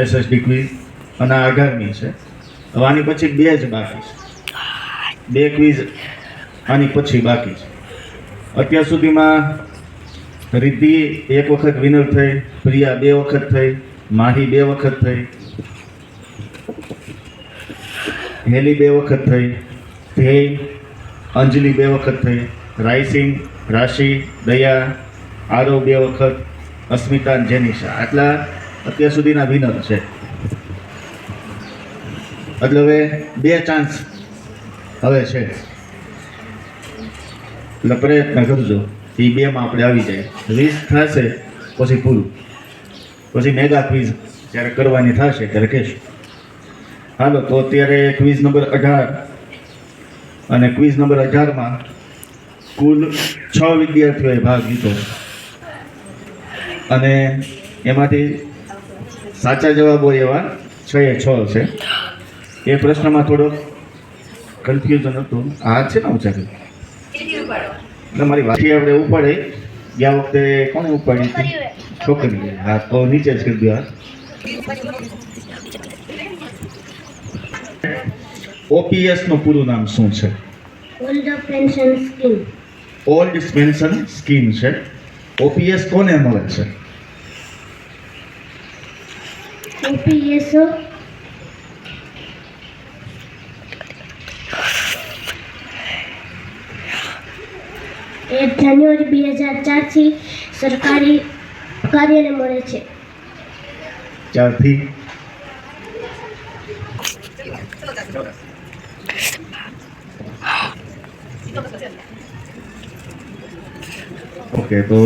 SSD quiz અને 18મી છે. હવે આની પછી બે જ બાકી છે. બે ક્વિઝ આની પછી બાકી છે. અત્યાર સુધીમાં રિદ્ધિ એક વખત વિનર થઈ, પ્રિયા બે વખત થઈ, માહી બે વખત થઈ, હેલી બે વખત થઈ, ધ્યેય અંજલિ બે વખત થઈ, રાયસિંગ, રાશિ, દયા, આરવ બે વખત, અસ્મિતા અને જેનિશા આટલા અત્યાર સુધીના વિનર છે. એટલે હવે બે ચાન્સ હવે છે, એટલે પ્રયત્ન કરજો એ બેમાં આપણે આવી જાય. 20 થશે પછી પૂરું, પછી મેગા ક્વિઝ જ્યારે કરવાની થશે ત્યારે કહેશું. હાલો તો અત્યારે ક્વિઝ નંબર 18 અને ક્વિઝ નંબર 18માં કુલ 6 વિદ્યાર્થીઓએ ભાગ લીધો અને એમાંથી સાચા જવાબો એવા 6 છે. એ પ્રશ્નમાં થોડો કન્ફ્યુઝન હતું. આ છે ને ઊંચા એટલે મારી વાથી આપણે ઉપાડે ગયા વખતે કોને ઉપાડી હતી? છોકરી. હા તો નીચે જ કરી દો. ઓપીએસ નું પૂરું નામ શું છે? Old pension scheme. Old pension scheme છે. ઓપીએસ કોને મળે છે? ઓપીએસ 1 જાન્યુઆરી 2004 થી સરકારી કાર્યને મળે છે. 4 થી ઓકે. તો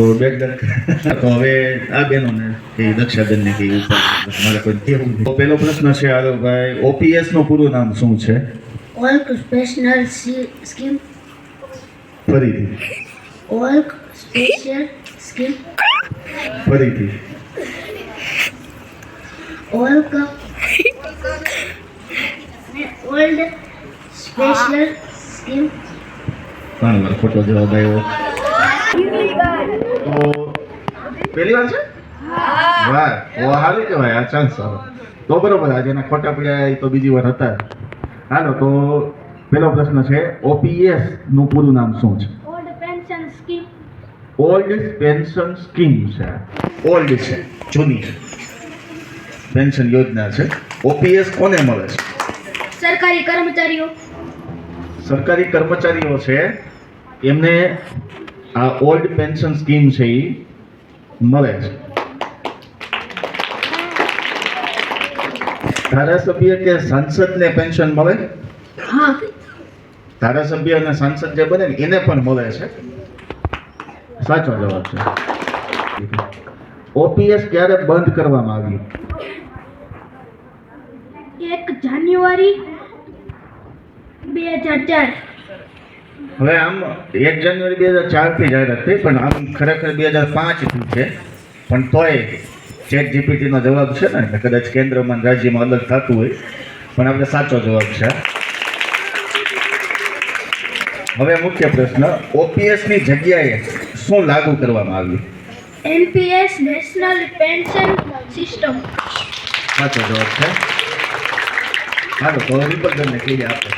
તો હવે આ બેનોને કે દક્ષાબેનને કે મારે કોઈ કેવું તો પહેલો પ્રશ્ન છે આરવભાઈ, ઓપીએસ નું પૂરું નામ શું છે? Old special scheme. ફરીથી. Old special scheme. ફરીથી. Old special scheme. ઘણી વાર ખોટો જવાબ આવ્યો. તો પહેલી વાર છે? વાહ, ઓ સારું કહેવાય. આ ચાન્સ સારો. તો બરોબર, આજે એના ખોટા પડ્યા એ તો બીજી વાર હતા. હાલો તો પહેલો પ્રશ્ન છે, ઓપીએસ નું પૂરું નામ શું છે? Old pension scheme. Old pension scheme છે. ઓલ્ડ છે, જૂની પેન્શન યોજના છે. ઓપીએસ કોને મળે છે? સરકારી કર્મચારીઓ. સરકારી કર્મચારીઓ છે એમને આ ઓલ્ડ પેન્શન સ્કીમ છે એ મળે છે. ધારાસભ્ય કે સાંસદને પેન્શન મળે? હા. ધારાસભ્ય અને સાંસદ જે બને ને એને પણ મળે છે. સાચો જવાબ છે. ઓપીએસ ક્યારે બંધ કરવામાં આવ્યું? 1 જાન્યુઆરી 2004. હવે આમ 1 જાન્યુઆરી 2004 થી જાહેરાત થઈ, પણ આમ ખરેખર 2005 થી છે. પણ તોય ચેટ જીપીટી નો જવાબ છે ને, એટલે કદાચ કેન્દ્રમાં અને રાજ્યમાં અલગ થતું હોય, પણ આપણે સાચો જવાબ છે. હવે મુખ્ય પ્રશ્ન, ઓપીએસ ની જગ્યાએ શું લાગુ કરવામાં આવ્યું? NPS national pension system. સાચો જવાબ છે. હાલો તો રિપોર્ટરને કહી આપો.